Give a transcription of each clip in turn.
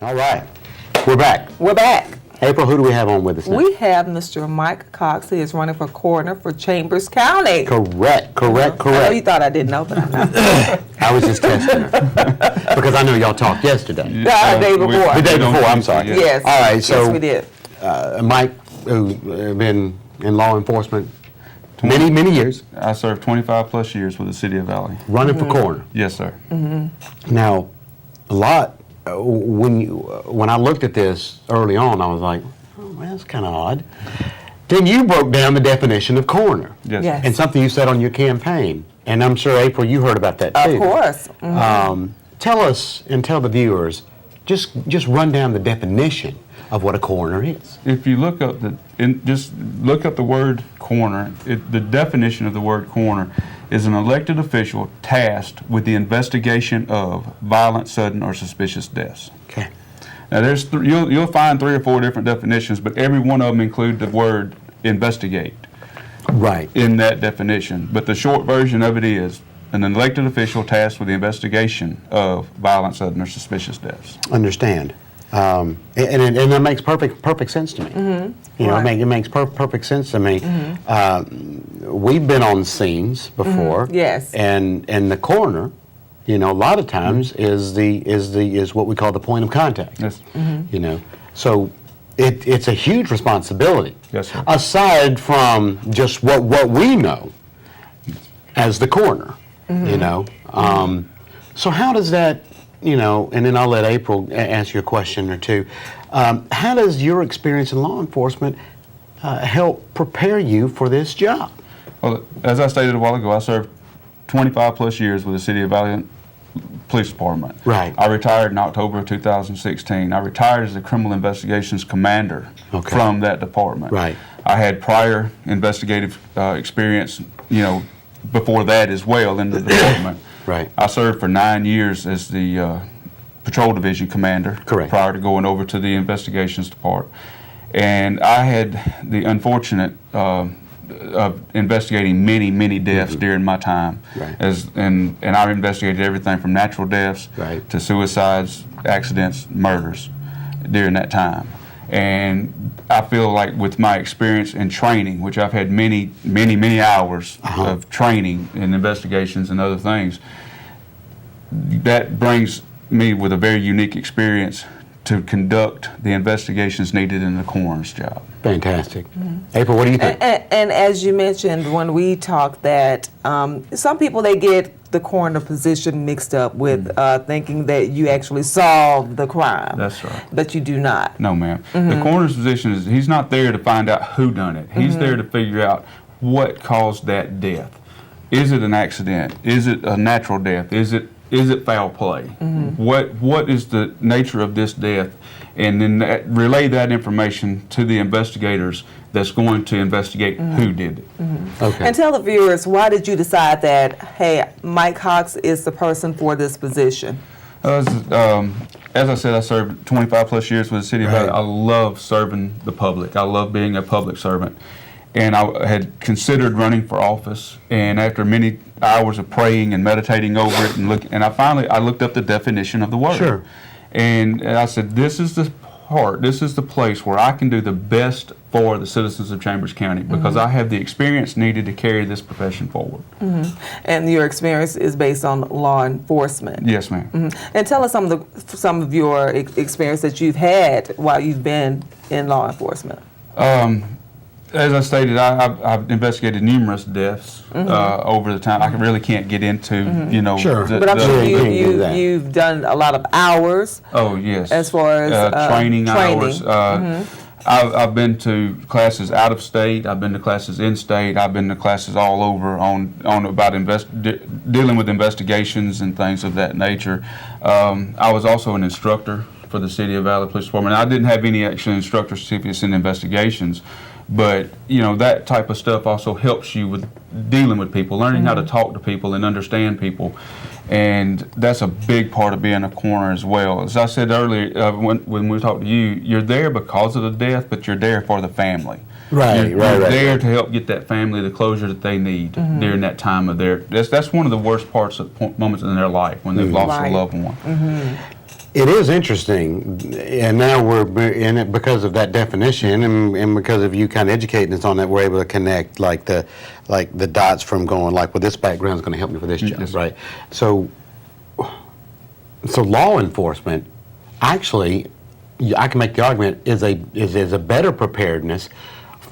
All right, we're back. We're back. April, who do we have on with us now? We have Mr. Mike Cox. He is running for coroner for Chambers County. Correct. I know you thought I didn't know, but I'm not. I was just testing her. Because I know y'all talked yesterday. The day before. The day before, I'm sorry. Yes. All right, so yes, we did. Mike, who's been in law enforcement many years, I served 25 plus years with the city of Valley. running for coroner. Yes, sir. Now, a lot, when I looked at this early on, I was like, oh, well, that's kind of odd. Then you broke down the definition of coroner. Yes. Yes. And something you said on your campaign. And I'm sure, April, you heard about that too. Of course. Tell us and tell the viewers, just run down the definition of what a coroner is. If you look up just look up the word coroner, the definition of the word coroner is an elected official tasked with the investigation of violent, sudden, or suspicious deaths. Okay. Now, you'll find 3 or 4 different definitions, but every one of them include the word investigate Right. in that definition. But the short version of it is an elected official tasked with the investigation of violent, sudden, or suspicious deaths. Understand. And that makes perfect sense to me. You know, Right. it makes perfect sense to me. We've been on scenes before. Yes. And the coroner, you know, a lot of times is what we call the point of contact. Yes. You know, so it's a huge responsibility. Yes, sir. Aside from just what we know as the coroner, you know. So how does that, you know, and then I'll let April ask you a question or two. How does your experience in law enforcement help prepare you for this job? Well, as I stated a while ago, I served 25 plus years with the City of Valley Police Department. Right. I retired in October of 2016. I retired as the Criminal Investigations Commander from that department. Right. I had prior investigative experience, you know, before that as well in the department. Right. I served for 9 years as the Patrol Division Commander. Correct. Prior to going over to the Investigations Department. And I had the unfortunate of investigating many deaths during my time. Right. And I investigated everything from natural deaths Right. to suicides, accidents, murders during that time. And I feel like with my experience in training, which I've had many hours of training in investigations and other things, that brings me with a very unique experience to conduct the investigations needed in the coroner's job. Fantastic. April, what do you think? And as you mentioned when we talked that some people, they get the coroner position mixed up with thinking that you actually solved the crime. That's right. But you do not. No, ma'am. The coroner's position is he's not there to find out who done it. He's there to figure out what caused that death. Is it an accident? Is it a natural death? Is it foul play? What is the nature of this death? And then relay that information to the investigators that's going to investigate who did it. Okay. And tell the viewers, why did you decide that, hey, Mike Cox is the person for this position? As I said, I served 25 plus years with the City of Valley. I love serving the public. I love being a public servant. And I had considered running for office, and after many hours of praying and meditating over it, I looked up the definition of the word. Sure. And I said, this is the place where I can do the best for the citizens of Chambers County because I have the experience needed to carry this profession forward. And your experience is based on law enforcement. Yes, ma'am. And tell us some of your experience that you've had while you've been in law enforcement. As I stated, I've investigated numerous deaths over the time. I really can't get into, you know. Sure. But I'm sure you can do that. you've done a lot of hours. Oh, yes. As far as training hours. I've been to classes out of state. I've been to classes in state. I've been to classes all over on about dealing with investigations and things of that nature. I was also an instructor for the City of Valley Police Department. I didn't have any actual instructor certificates in investigations. But, you know, that type of stuff also helps you with dealing with people, learning how to talk to people and understand people. And that's a big part of being a coroner as well. As I said earlier, when we talked to you, you're there because of the death, but you're there for the family. Right. You're there to help get that family the closure that they need during that time of that's one of the worst moments in their life when they've lost a loved one. It is interesting, and now we're in it because of that definition, and because of you kind of educating us on that, we're able to connect like the dots from going like, well, this background is going to help me for this job, Yes. right? So law enforcement, actually, I can make the argument is a better preparedness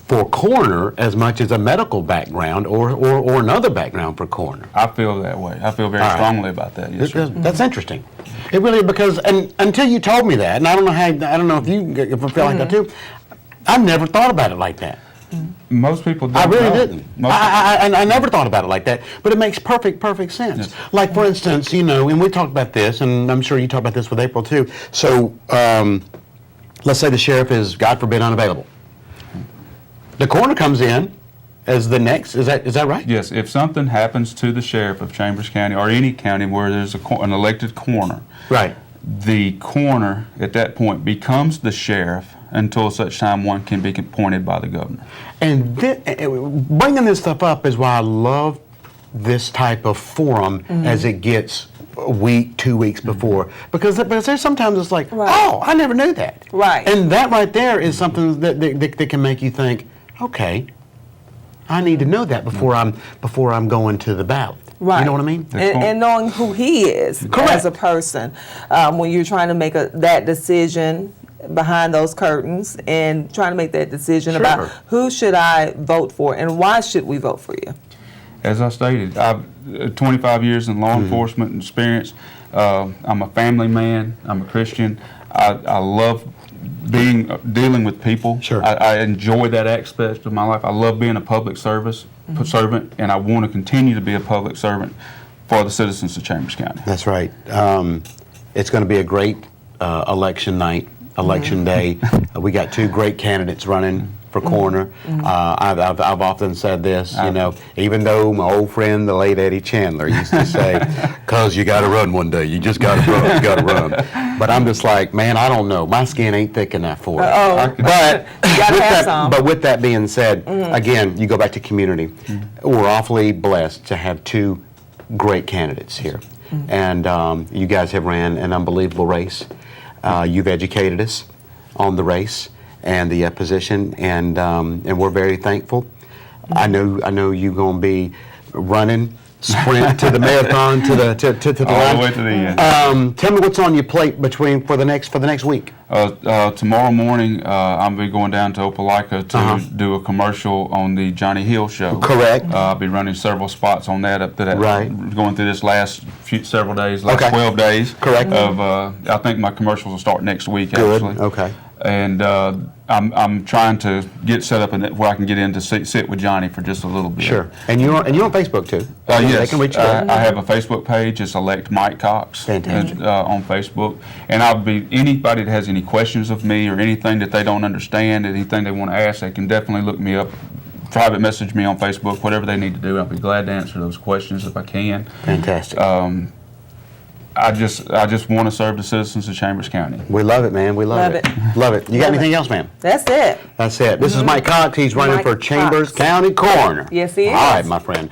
for coroner as much as a medical background or another background for coroner. I feel that way. I feel very All right. strongly about that. Yes, sir. That's interesting. It really, because and until you told me that, and I don't know if you feel like that too. I never thought about it like that. Most people don't I really know. didn't. Most I never thought about it like that. But it makes perfect sense. Yes. Like for instance, and we talked about this, and I'm sure you talked about this with April too. So let's say the sheriff is, God forbid, unavailable. The coroner comes in as the next. Is that right? Yes, if something happens to the sheriff of Chambers County or any county where there's an elected coroner, Right. the coroner at that point becomes the sheriff until such time one can be appointed by the governor. And bringing this stuff up is why I love this type of forum as it gets a week, 2 weeks before, because there's sometimes it's like, Right. oh, I never knew that. Right. And that right there is something that can make you think, okay, I need to know that before I'm going to the ballot. Right. You know what I mean? And knowing who he is Correct. as a person, when you're trying to make that decision behind those curtains and trying to make that decision Sure. about who should I vote for and why should we vote for you? As I stated, I've 25 years in law enforcement experience. I'm a family man. I'm a Christian. I love dealing with people. Sure. I enjoy that aspect of my life. I love being a public servant, and I want to continue to be a public servant for the citizens of Chambers County. That's right. It's going to be a great election night, election day. We got two great candidates running for coroner. I've often said this, even though my old friend, the late Eddie Chandler, used to say, "Cause you got to run one day. You just got to run. You got to run." But I'm just like, man, I don't know. My skin ain't thick enough for it. But gotta have some. But with that being said, again, you go back to community. We're awfully blessed to have two great candidates here, and you guys have ran an unbelievable race. You've educated us on the race and the position, and we're very thankful. I know you're going to be running, sprint to the marathon, to the All line. the way to the end. Tell me what's on your plate for the next week. Tomorrow morning, I'm be going down to Opelika to do a commercial on the Johnny Hill show. Correct. I'll be running several spots on that up to that. Right. Going through this last several days, last Okay. 12 days. Correct. I think my commercials will start next week. Good. Actually. Okay. And I'm trying to get set up where I can get in to sit with Johnny for just a little bit. Sure. And you're on Facebook too. They Yes, can reach you there. I have a Facebook page. It's Elect Mike Cox. Fantastic. On Facebook, and I'll be anybody that has any questions of me or anything that they don't understand, anything they want to ask, they can definitely look me up, private message me on Facebook, whatever they need to do. I'll be glad to answer those questions if I can. Fantastic. I just want to serve the citizens of Chambers County. We love it, man. We love Love it. it. Love it. You got Love anything it. else, ma'am? That's it. That's it. This is Mike Cox. He's running Mike for Chambers Cox. County Coroner. Yes, he is. All right, my friend.